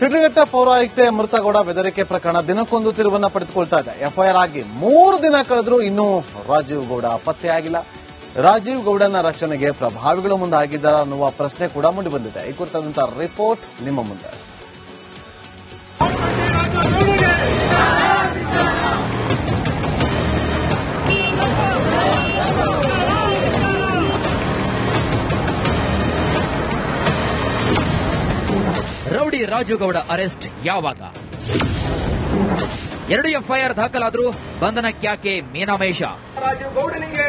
ಶಿಡ್ಲಘಟ್ಟ ಪೌರಾಯುಕ್ತೆ ಅಮೃತಗೌಡ ಬೆದರಿಕೆ ಪ್ರಕರಣ ದಿನಕ್ಕೊಂದು ತಿರುವನ್ನ ಪಡೆದುಕೊಳ್ತಾ ಇದೆ. ಎಫ್ಐಆರ್ ಆಗಿ 3 ದಿನ ಕಳೆದರೂ ಇನ್ನೂ ರಾಜೀವ್ ಗೌಡ ಪತ್ತೆಯಾಗಿಲ್ಲ. ರಾಜೀವ್ ಗೌಡನ ರಕ್ಷಣೆಗೆ ಪ್ರಭಾವಿಗಳು ಮುಂದಾಗಿದ್ದಾರಾ ಅನ್ನುವ ಪ್ರಶ್ನೆ ಕೂಡ ಮೂಡಿಬಂದಿದೆ. ಈ ಕುರಿತಾದಂತಹ ರಿಪೋರ್ಟ್ ನಿಮ್ಮ ಮುಂದೆ. ರೌಡಿ ರಾಜೀವ್ ಗೌಡ ಅರೆಸ್ಟ್ ಯಾವಾಗ? 2 ಎಫ್ಐಆರ್ ದಾಖಲಾದರೂ ಬಂಧನಕ್ಯಾಕೆ ಮೀನಾಮೇಷ? ರಾಜೀವ್ ಗೌಡನಿಗೆ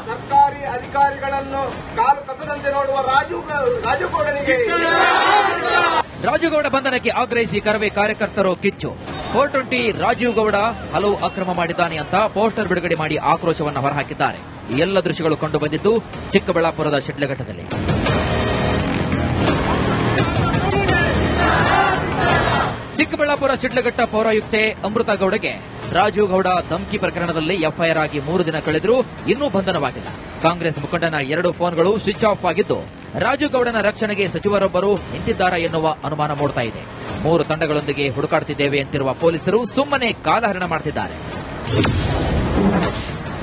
ಸರ್ಕಾರಿ ಅಧಿಕಾರಿಗಳನ್ನು ಕಾಲು ಕಸದಂತೆ ನೋಡುವ ರಾಜೀವ್ ಗೌಡನಿಗೆ ರಾಜೀವ್ ಗೌಡ ಬಂಧನಕ್ಕೆ ಆಗ್ರಹಿಸಿ ಕರವೇ ಕಾರ್ಯಕರ್ತರು ಕಿಚ್ಚು. 420 ರಾಜೀವ್ ಗೌಡ ಹಲವು ಅಕ್ರಮ ಮಾಡಿದ್ದಾನೆ ಅಂತ ಪೋಸ್ಟರ್ ಬಿಡುಗಡೆ ಮಾಡಿ ಆಕ್ರೋಶವನ್ನು ಹೊರಹಾಕಿದ್ದಾರೆ. ಈ ಎಲ್ಲ ದೃಶ್ಯಗಳು ಕಂಡು ಬಂದಿದ್ದು ಚಿಕ್ಕಬಳ್ಳಾಪುರದ ಶಿಡ್ಲಘಟ್ಟದಲ್ಲಿ. ಚಿಕ್ಕಬಳ್ಳಾಪುರ ಶಿಡ್ಲಘಟ್ಟ ಪೌರಾಯುಕ್ತೆ ಅಮೃತಗೌಡಗೆ ರಾಜೀವ್ ಗೌಡ ಧಮಕಿ ಪ್ರಕರಣದಲ್ಲಿ ಎಫ್ಐಆರ್ ಆಗಿ 3 ದಿನ ಕಳೆದರೂ ಇನ್ನೂ ಬಂಧನವಾಗಿಲ್ಲ. ಕಾಂಗ್ರೆಸ್ ಮುಖಂಡನ 2 ಫೋನ್ಗಳು ಸ್ವಿಚ್ ಆಫ್ ಆಗಿದ್ದು ರಾಜೀವ್ ಗೌಡನ ರಕ್ಷಣೆಗೆ ಸಚಿವರೊಬ್ಬರು ನಿಂತಿದ್ದಾರಾ ಎನ್ನುವ ಅನುಮಾನ ಮೂಡ್ತಾ ಇದೆ. 3 ತಂಡಗಳೊಂದಿಗೆ ಹುಡುಕಾಡುತ್ತಿದ್ದೇವೆ ಅಂತಿರುವ ಪೊಲೀಸರು ಸುಮ್ಮನೆ ಕಾಲಹರಣ ಮಾಡುತ್ತಿದ್ದಾರೆ.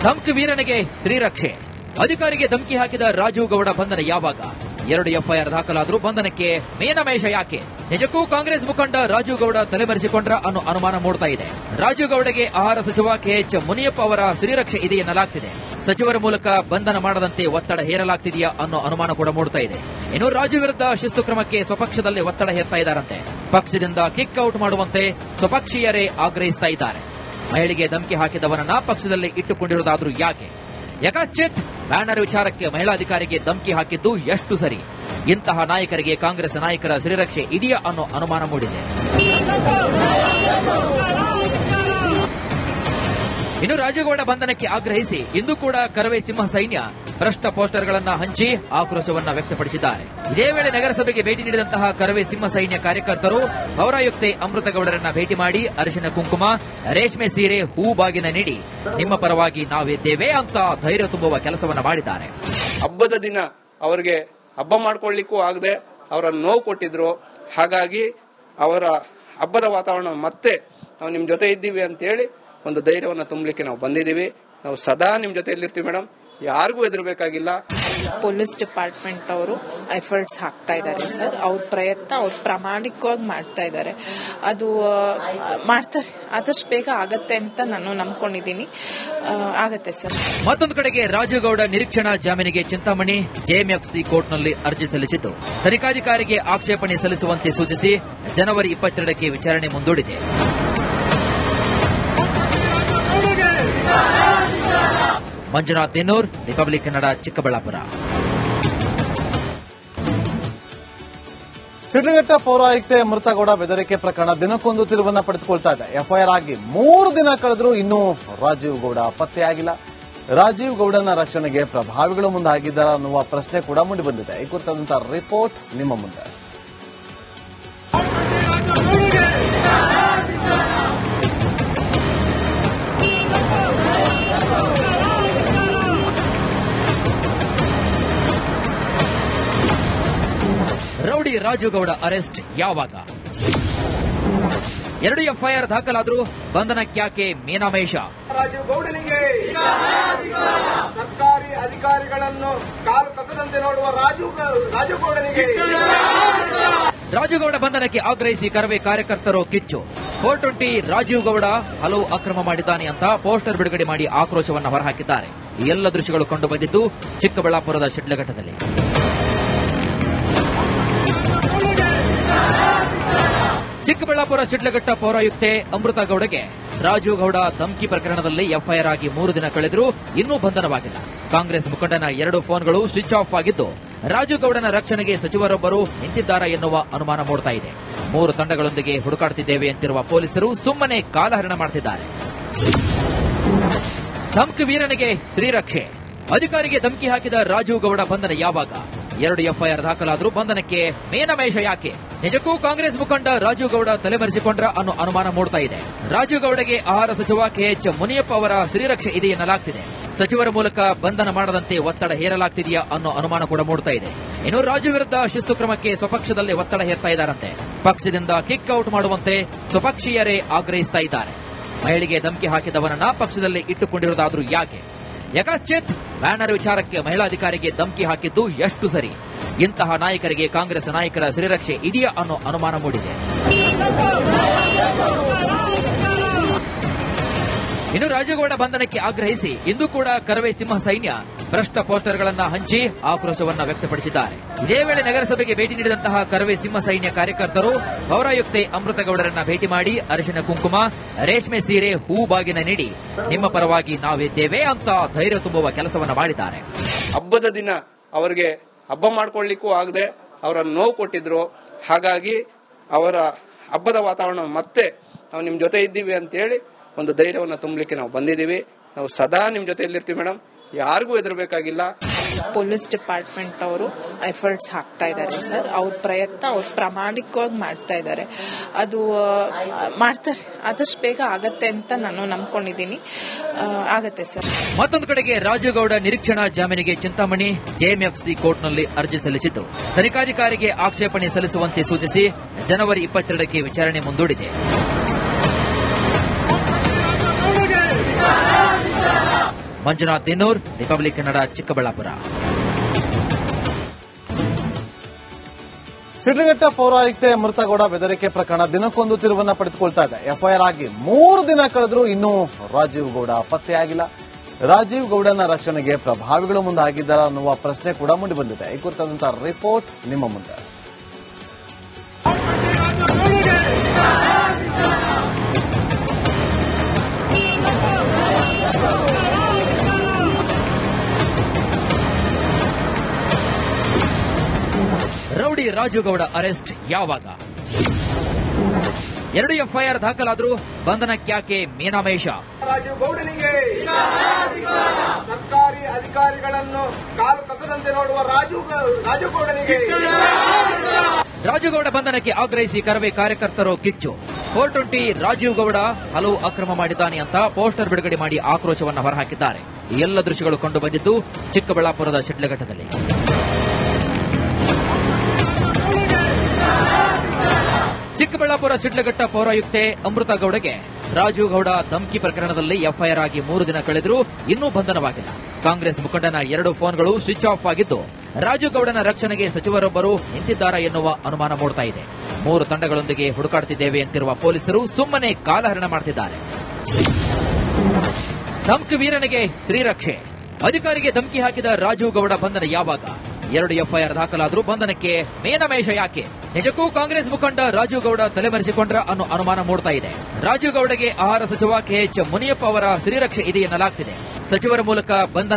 ಧಮಕಿ ವೀರನಿಗೆ ಶ್ರೀರಕ್ಷೆ. ಅಧಿಕಾರಿಗೆ ಧಮಕಿ ಹಾಕಿದ ರಾಜೀವ್ ಗೌಡ ಬಂಧನ ಯಾವಾಗ? 2 ಎಫ್ಐಆರ್ ದಾಖಲಾದರೂ ಬಂಧನಕ್ಕೆ ಮೀನಮೇಷ ಯಾಕೆ? ನಿಜಕ್ಕೂ ಕಾಂಗ್ರೆಸ್ ಮುಖಂಡ ರಾಜೀವ್ ಗೌಡ ತಲೆಮರೆಸಿಕೊಂಡ್ರ ಅನ್ನೋ ಅನುಮಾನ ಮೂಡ್ತಾ ಇದೆ. ರಾಜೀವ್ ಗೌಡಗೆ ಆಹಾರ ಸಚಿವ ಕೆಎಚ್ ಮುನಿಯಪ್ಪ ಅವರ ಶ್ರೀರಕ್ಷೆ ಇದೆ ಎನ್ನಲಾಗ್ತಿದೆ. ಸಚಿವರ ಮೂಲಕ ಬಂಧನ ಮಾಡದಂತೆ ಒತ್ತಡ ಹೇರಲಾಗ್ತಿದೆಯಾ ಅನ್ನೋ ಅನುಮಾನ ಕೂಡ ಮೂಡ್ತಾ ಇದೆ. ಇನ್ನು ರಾಜೀವ್ ವಿರುದ್ಧ ಶಿಸ್ತು ಕ್ರಮಕ್ಕೆ ಸ್ವಪಕ್ಷದಲ್ಲಿ ಒತ್ತಡ ಹೇರ್ತಾ ಇದ್ದಾರಂತೆ. ಪಕ್ಷದಿಂದ ಕಿಕ್ ಔಟ್ ಮಾಡುವಂತೆ ಸ್ವಪಕ್ಷೀಯರೇ ಆಗ್ರಹಿಸ್ತಾ ಇದ್ದಾರೆ. ಮಹಿಳೆಗೆ ಧಮಕಿ ಹಾಕಿದವನನ್ನ ಪಕ್ಷದಲ್ಲಿ ಇಟ್ಟುಕೊಂಡಿರುವುದಾದ್ರೂ ಯಾಕೆ? ಯಕಶ್ಚಿತ್ ಬ್ಯಾನರ್ ವಿಚಾರಕ್ಕೆ ಮಹಿಳಾ ಅಧಿಕಾರಿಗೆ ಧಮಕಿ ಹಾಕಿದ್ದು ಎಷ್ಟು ಸರಿ? ಇಂತಹ ನಾಯಕರಿಗೆ ಕಾಂಗ್ರೆಸ್ ನಾಯಕರ ಶ್ರೀರಕ್ಷೆ ಇದೆಯಾ ಅನ್ನೋ ಅನುಮಾನ ಮೂಡಿದೆ. ಇನ್ನು ರಾಜೀವ್ ಗೌಡ ಬಂಧನಕ್ಕೆ ಆಗ್ರಹಿಸಿ ಇಂದು ಕೂಡ ಕರವೇ ಸಿಂಹ ಸೈನ್ಯ ಭ್ರಷ್ಟ ಪೋಸ್ಟರ್ಗಳನ್ನು ಹಂಚಿ ಆಕ್ರೋಶವನ್ನ ವ್ಯಕ್ತಪಡಿಸಿದ್ದಾರೆ. ಇದೇ ವೇಳೆ ನಗರಸಭೆಗೆ ಭೇಟಿ ನೀಡಿದಂತಹ ಕರವೇ ಸಿಂಹ ಸೈನ್ಯ ಕಾರ್ಯಕರ್ತರು ಪೌರಾಯುಕ್ತೆ ಅಮೃತಗೌಡರನ್ನ ಭೇಟಿ ಮಾಡಿ ಅರಿಶಿನ ಕುಂಕುಮ, ರೇಷ್ಮೆ ಸೀರೆ, ಹೂ ಬಾಗಿನ ನೀಡಿ ನಿಮ್ಮ ಪರವಾಗಿ ನಾವಿದ್ದೇವೆ ಅಂತ ಧೈರ್ಯ ತುಂಬುವ ಕೆಲಸವನ್ನ ಮಾಡಿದ್ದಾರೆ. ಹಬ್ಬದ ದಿನ ಅವರಿಗೆ ಹಬ್ಬ ಮಾಡ್ಕೊಳ್ಳಿಕ್ಕೂ ಆಗದೆ ಅವರ ನೋವು ಕೊಟ್ಟಿದ್ರು. ಹಾಗಾಗಿ ಅವರ ಹಬ್ಬದ ವಾತಾವರಣ ಮತ್ತೆ ನಾವು ನಿಮ್ ಜೊತೆ ಇದ್ದೀವಿ ಅಂತ ಹೇಳಿ ಒಂದು ಧೈರ್ಯವನ್ನು ತುಂಬಲಿಕ್ಕೆ ನಾವು ಬಂದಿದ್ದೀವಿ. ನಾವು ಸದಾ ನಿಮ್ ಜೊತೆಯಲ್ಲಿರ್ತೀವಿ ಮೇಡಮ್, ಯಾರಿಗೂ ಹೆದರಬೇಕಾಗಿಲ್ಲ. ಪೊಲೀಸ್ ಡಿಪಾರ್ಟ್ಮೆಂಟ್ ಅವರು ಎಫರ್ಟ್ಸ್ ಹಾಕ್ತಾ ಇದ್ದಾರೆ ಸರ್. ಅವ್ರ ಪ್ರಯತ್ನ ಅವ್ರು ಪ್ರಾಮಾಣಿಕವಾಗಿ ಮಾಡ್ತಾ ಇದ್ದಾರೆ. ಅದು ಮಾಡ್ತಾರೆ, ಆದಷ್ಟು ಬೇಗ ಆಗತ್ತೆ ಅಂತ ನಾನು ನಂಬ್ಕೊಂಡಿದ್ದೀನಿ. ಆಗತ್ತೆ ಸರ್. ಮತ್ತೊಂದು ಕಡೆಗೆ ರಾಜೀವ್ ಗೌಡ ನಿರೀಕ್ಷಣಾ ಜಾಮೀನಿಗೆ ಚಿಂತಾಮಣಿ ಜೆಎಂಎಫ್ಸಿ ಕೋರ್ಟ್ನಲ್ಲಿ ಅರ್ಜಿ ಸಲ್ಲಿಸಿದ್ದು ತನಿಖಾಧಿಕಾರಿಗೆ ಆಕ್ಷೇಪಣೆ ಸಲ್ಲಿಸುವಂತೆ ಸೂಚಿಸಿ ಜನವರಿ 22ಕ್ಕೆ ವಿಚಾರಣೆ ಮುಂದೂಡಿದೆ. ಮಂಜುನಾಥ್ ದೇನೂರ್, ರಿಪಬ್ಲಿಕ್ ಕನ್ನಡ, ಚಿಕ್ಕಬಳ್ಳಾಪುರ. ಶಿಡ್ಲಘಟ್ಟ ಪೌರಾಯುಕ್ತೆ ಅಮೃತಗೌಡ ಬೆದರಿಕೆ ಪ್ರಕರಣ ದಿನಕ್ಕೊಂದು ತಿರುವನ್ನ ಪಡೆದುಕೊಳ್ತಾ ಇದೆ. ಎಫ್ಐಆರ್ ಆಗಿ 3 ದಿನ ಕಳೆದರೂ ಇನ್ನೂ ರಾಜೀವ್ ಗೌಡ ಪತ್ತೆಯಾಗಿಲ್ಲ. ರಾಜೀವ್ ಗೌಡನ ರಕ್ಷಣೆಗೆ ಪ್ರಭಾವಿಗಳು ಮುಂದಾಗಿದ್ದಾರಾ ಅನ್ನುವ ಪ್ರಶ್ನೆ ಕೂಡ ಮೂಡಿಬಂದಿದೆ. ಈ ಕುರಿತಾದಂತಹ ರಿಪೋರ್ಟ್ ನಿಮ್ಮ ಮುಂದೆ. ರೌಡಿ ರಾಜೀವ್ ಗೌಡ ಅರೆಸ್ಟ್ ಯಾವಾಗ? 2 ಎಫ್ಐಆರ್ ದಾಖಲಾದರೂ ಬಂಧನಕ್ಯಾಕೆ ಮೀನಾಮೇಷ? ರಾಜೀವ್ ಗೌಡನಿಗೆ ಸರ್ಕಾರಿ ಅಧಿಕಾರಿಗಳನ್ನು ಕಾಲು ಕಸದಂತೆ ನೋಡುವ ರಾಜೀವ್ ಗೌಡನಿಗೆ ರಾಜೀವ್ ಗೌಡ ಬಂಧನಕ್ಕೆ ಆಗ್ರಹಿಸಿ ಕರವೇ ಕಾರ್ಯಕರ್ತರು ಕಿಚ್ಚು. 420 ರಾಜೀವ್ ಗೌಡ ಹಲವು ಅಕ್ರಮ ಮಾಡಿದ್ದಾನೆ ಅಂತ ಪೋಸ್ಟರ್ ಬಿಡುಗಡೆ ಮಾಡಿ ಆಕ್ರೋಶವನ್ನು ಹೊರಹಾಕಿದ್ದಾರೆ. ಈ ಎಲ್ಲ ದೃಶ್ಯಗಳು ಕಂಡು ಬಂದಿದ್ದು ಚಿಕ್ಕಬಳ್ಳಾಪುರದ ಶಿಡ್ಲಘಟ್ಟದಲ್ಲಿ. ಚಿಕ್ಕಬಳ್ಳಾಪುರ ಶಿಡ್ಲಘಟ್ಟ ಪೌರಾಯುಕ್ತೆ ಅಮೃತಗೌಡಗೆ ರಾಜೀವ್ ಗೌಡ ಧಮಕಿ ಪ್ರಕರಣದಲ್ಲಿ ಎಫ್ಐಆರ್ ಆಗಿ 3 ದಿನ ಕಳೆದರೂ ಇನ್ನೂ ಬಂಧನವಾಗಿಲ್ಲ. ಕಾಂಗ್ರೆಸ್ ಮುಖಂಡನ 2 ಫೋನ್ಗಳು ಸ್ವಿಚ್ ಆಫ್ ಆಗಿದ್ದು ರಾಜೀವ್ ಗೌಡನ ರಕ್ಷಣೆಗೆ ಸಚಿವರೊಬ್ಬರು ನಿಂತಿದ್ದಾರಾ ಎನ್ನುವ ಅನುಮಾನ ಮೂಡ್ತಾ ಇದೆ. 3 ತಂಡಗಳೊಂದಿಗೆ ಹುಡುಕಾಡುತ್ತಿದ್ದೇವೆ ಅಂತಿರುವ ಪೊಲೀಸರು ಸುಮ್ಮನೆ ಕಾಲಹರಣ ಮಾಡುತ್ತಿದ್ದಾರೆ. ಧಮಕಿ ವೀರನಿಗೆ ಶ್ರೀರಕ್ಷೆ. ಅಧಿಕಾರಿಗೆ ಧಮಕಿ ಹಾಕಿದ ರಾಜೀವ್ ಗೌಡ ಬಂಧನ ಯಾವಾಗ? 2 ಎಫ್ಐಆರ್ ದಾಖಲಾದರೂ ಬಂಧನಕ್ಕೆ ಮೀನಮೇಷ ಯಾಕೆ? ನಿಜಕ್ಕೂ ಕಾಂಗ್ರೆಸ್ ಮುಖಂಡ ರಾಜೀವ್ ಗೌಡ ತಲೆಮರೆಸಿಕೊಂಡ್ರ ಅನ್ನೋ ಅನುಮಾನ ಮೂಡ್ತಾ ಇದೆ. ರಾಜೀವ್ ಗೌಡಗೆ ಆಹಾರ ಸಚಿವ ಕೆಎಚ್ ಮುನಿಯಪ್ಪ ಅವರ ಶ್ರೀರಕ್ಷೆ ಇದೆ ಎನ್ನಲಾಗ್ತಿದೆ. ಸಚಿವರ ಮೂಲಕ ಬಂಧನ ಮಾಡದಂತೆ ಒತ್ತಡ ಹೇರಲಾಗ್ತಿದೆಯಾ ಅನ್ನೋ ಅನುಮಾನ ಕೂಡ ಮೂಡ್ತಾ ಇದೆ. ಇನ್ನು ರಾಜು ವಿರುದ್ಧ ಶಿಸ್ತು ಕ್ರಮಕ್ಕೆ ಸ್ವಪಕ್ಷದಲ್ಲೇ ಒತ್ತಡ ಹೇರ್ತಾ ಇದ್ದಾರಂತೆ. ಪಕ್ಷದಿಂದ ಕಿಕ್ ಔಟ್ ಮಾಡುವಂತೆ ಸ್ವಪಕ್ಷೀಯರೇ ಆಗ್ರಹಿಸ್ತಾ ಇದ್ದಾರೆ. ಮಹಿಳೆಗೆ ಧಮಕಿ ಹಾಕಿದವನನ್ನ ಪಕ್ಷದಲ್ಲಿ ಇಟ್ಟುಕೊಂಡಿರುವುದಾದ್ರೂ ಯಾಕೆ? ಯಕಾಚಿತ್ ಬ್ಯಾನರ್ ವಿಚಾರಕ್ಕೆ ಮಹಿಳಾಧಿಕಾರಿಗೆ ಧಮಕಿ ಹಾಕಿದ್ದು ಎಷ್ಟು ಸರಿ? ಇಂತಹ ನಾಯಕರಿಗೆ ಕಾಂಗ್ರೆಸ್ ನಾಯಕರ ಶ್ರೀರಕ್ಷೆ ಇದೆಯಾ ಅನ್ನೋ ಅನುಮಾನ ಮೂಡಿದೆ. ಇನ್ನು ರಾಜುಗೌಡ ಬಂಧನಕ್ಕೆ ಆಗ್ರಹಿಸಿ ಇಂದು ಕೂಡ ಕರವೇ ಸಿಂಹ ಸೈನ್ಯ ಭ್ರಷ್ಟ ಪೋಸ್ಟರ್ಗಳನ್ನು ಹಂಚಿ ಆಕ್ರೋಶವನ್ನ ವ್ಯಕ್ತಪಡಿಸಿದ್ದಾರೆ. ಇದೇ ವೇಳೆ ನಗರಸಭೆಗೆ ಭೇಟಿ ನೀಡಿದಂತಹ ಕರವೇ ಸಿಂಹ ಸೈನ್ಯ ಕಾರ್ಯಕರ್ತರು ಪೌರಾಯುಕ್ತೆ ಅಮೃತಗೌಡರನ್ನ ಭೇಟಿ ಮಾಡಿ ಅರಿಶಿನ ಕುಂಕುಮ, ರೇಷ್ಮೆ ಸೀರೆ, ಹೂ ಬಾಗಿನ ನೀಡಿ ನಿಮ್ಮ ಪರವಾಗಿ ನಾವಿದ್ದೇವೆ ಅಂತ ಧೈರ್ಯ ತುಂಬುವ ಕೆಲಸವನ್ನ ಮಾಡಿದ್ದಾರೆ. ಹಬ್ಬದ ದಿನ ಅವರಿಗೆ ಹಬ್ಬ ಮಾಡ್ಕೊಳ್ಳಿಕ್ಕೂ ಆಗದೆ ಅವರ ನೋವು ಕೊಟ್ಟಿದ್ರು. ಹಾಗಾಗಿ ಅವರ ಹಬ್ಬದ ವಾತಾವರಣ ಮತ್ತೆ ನಾವು ನಿಮ್ ಜೊತೆ ಇದ್ದೀವಿ ಅಂತ ಹೇಳಿ ಒಂದು ಧೈರ್ಯವನ್ನು ತುಂಬಲಿಕ್ಕೆ ನಾವು ಬಂದಿದ್ದೀವಿ. ನಾವು ಸದಾ ನಿಮ್ ಜೊತೆಯಲ್ಲಿರ್ತೀವಿ ಮೇಡಮ್, ಯಾರಿಗೂ ಹೆದರಬೇಕಾಗಿಲ್ಲ. ಪೊಲೀಸ್ ಡಿಪಾರ್ಟ್ಮೆಂಟ್ ಅವರು ಎಫರ್ಟ್ಸ್ ಹಾಕ್ತಾ ಇದ್ದಾರೆ ಸರ್. ಅವ್ರ ಪ್ರಯತ್ನ ಅವ್ರು ಪ್ರಾಮಾಣಿಕವಾಗಿ ಮಾಡ್ತಾ ಇದ್ದಾರೆ. ಅದು ಮಾಡ್ತಾರೆ, ಆದಷ್ಟು ಬೇಗ ಆಗತ್ತೆ ಅಂತ ನಾನು ನಂಬ್ಕೊಂಡಿದ್ದೀನಿ. ಆಗತ್ತೆ ಸರ್. ಮತ್ತೊಂದು ಕಡೆಗೆ ರಾಜುಗೌಡ ನಿರೀಕ್ಷಣಾ ಜಾಮೀನಿಗೆ ಚಿಂತಾಮಣಿ ಜೆಎಂಎಫ್ಸಿ ಕೋರ್ಟ್ನಲ್ಲಿ ಅರ್ಜಿ ಸಲ್ಲಿಸಿದ್ದು ತನಿಖಾಧಿಕಾರಿಗೆ ಆಕ್ಷೇಪಣೆ ಸಲ್ಲಿಸುವಂತೆ ಸೂಚಿಸಿ ಜನವರಿ 22ಕ್ಕೆ ವಿಚಾರಣೆ ಮುಂದೂಡಿದೆ. ಮಂಜುನಾಥ್ ದಿನ್ನೂರ್, ರಿಪಬ್ಲಿಕ್ ಕನ್ನಡ, ಚಿಕ್ಕಬಳ್ಳಾಪುರ. ಶಿಡ್ಲಘಟ್ಟ ಪೌರಾಯುಕ್ತೆ ಅಮೃತಗೌಡ ಬೆದರಿಕೆ ಪ್ರಕರಣ ದಿನಕ್ಕೊಂದು ತಿರುವನ್ನ ಪಡೆದುಕೊಳ್ತಾ ಇದೆ. ಎಫ್ಐಆರ್ ಆಗಿ 3 ದಿನ ಕಳೆದ್ರೂ ಇನ್ನೂ ರಾಜೀವ್ ಗೌಡ ಪತ್ತೆಯಾಗಿಲ್ಲ. ರಾಜೀವ್ ಗೌಡನ ರಕ್ಷಣೆಗೆ ಪ್ರಭಾವಿಗಳು ಮುಂದಾಗಿದ್ದಾರಾ ಅನ್ನುವ ಪ್ರಶ್ನೆ ಕೂಡ ಮೂಡಿಬಂದಿದೆ. ಈ ಕುರಿತಾದಂತಹ ರಿಪೋರ್ಟ್ ನಿಮ್ಮ ಮುಂದೆ. ರೌಡಿ ರಾಜುಗೌಡ ಅರೆಸ್ಟ್ ಯಾವಾಗ? 2 ಎಫ್ಐಆರ್ ದಾಖಲಾದರೂ ಬಂಧನಕ್ಯಾಕೆ ಮೀನಾಮೇಷ? ರಾಜುಗೌಡನಿಗೆ ಸರ್ಕಾರಿ ಅಧಿಕಾರಿಗಳನ್ನು ಕಾಲು ಕಸದಂತೆ ನೋಡುವ ರಾಜುಗೌಡನಿಗೆ ರಾಜುಗೌಡ ಬಂಧನಕ್ಕೆ ಆಗ್ರಹಿಸಿ ಕರವೇ ಕಾರ್ಯಕರ್ತರು ಕಿಚ್ಚು. 420 ರಾಜೀವ್ ಗೌಡ ಹಲವು ಅಕ್ರಮ ಮಾಡಿದ್ದಾನೆ ಅಂತ ಪೋಸ್ಟರ್ ಬಿಡುಗಡೆ ಮಾಡಿ ಆಕ್ರೋಶವನ್ನು ಹೊರಹಾಕಿದ್ದಾರೆ. ಈ ಎಲ್ಲ ದೃಶ್ಯಗಳು ಕಂಡು ಬಂದಿದ್ದು ಚಿಕ್ಕಬಳ್ಳಾಪುರದ ಶಿಡ್ಲಘಟ್ಟದಲ್ಲಿ. ಚಿಕ್ಕಬಳ್ಳಾಪುರ ಶಿಡ್ಲಘಟ್ಟ ಪೌರಾಯುಕ್ತೆ ಅಮೃತಗೌಡಗೆ ರಾಜುಗೌಡ ಧಮಕಿ ಪ್ರಕರಣದಲ್ಲಿ ಎಫ್ಐಆರ್ ಆಗಿ 3 ದಿನ ಕಳೆದರೂ ಇನ್ನೂ ಬಂಧನವಾಗಿಲ್ಲ. ಕಾಂಗ್ರೆಸ್ ಮುಖಂಡನ 2 ಫೋನ್ಗಳು ಸ್ವಿಚ್ ಆಫ್ ಆಗಿದ್ದು ರಾಜುಗೌಡನ ರಕ್ಷಣೆಗೆ ಸಚಿವರೊಬ್ಬರು ನಿಂತಿದ್ದಾರಾ ಎನ್ನುವ ಅನುಮಾನ ಮೂಡ್ತಾ ಇದೆ. 3 ತಂಡಗಳೊಂದಿಗೆ ಹುಡುಕಾಡುತ್ತಿದ್ದೇವೆ ಎಂತಿರುವ ಪೊಲೀಸರು ಸುಮ್ಮನೆ ಕಾಲಹರಣ ಮಾಡುತ್ತಿದ್ದಾರೆ. ಧಮಕಿ ವೀರನಿಗೆ ಶ್ರೀರಕ್ಷೆ. ಅಧಿಕಾರಿಗೆ ಧಮಕಿ ಹಾಕಿದ ರಾಜೀವ್ ಗೌಡ ಬಂಧನ ಯಾವಾಗ? 2 ಎಫ್ಐಆರ್ ದಾಖಲಾದರೂ ಬಂಧನಕ್ಕೆ ಮೇನಮೇಷ ಯಾಕೆ? ನಿಜಕ್ಕೂ ಕಾಂಗ್ರೆಸ್ ಮುಖಂಡ ರಾಜೀವ್ ಗೌಡ ತಲೆಮರೆಸಿಕೊಂಡ್ರ ಅನ್ನೋ ಅನುಮಾನ ಮೂಡ್ತಾ ಇದೆ. ರಾಜೀವ್ ಗೌಡಗೆ ಆಹಾರ ಸಚಿವ ಕೆಎಚ್ ಮುನಿಯಪ್ಪ ಅವರ ಶ್ರೀರಕ್ಷೆ ಇದೆ ಎನ್ನಲಾಗ್ತಿದೆ. ಸಚಿವರ ಮೂಲಕ ಬಂಧನ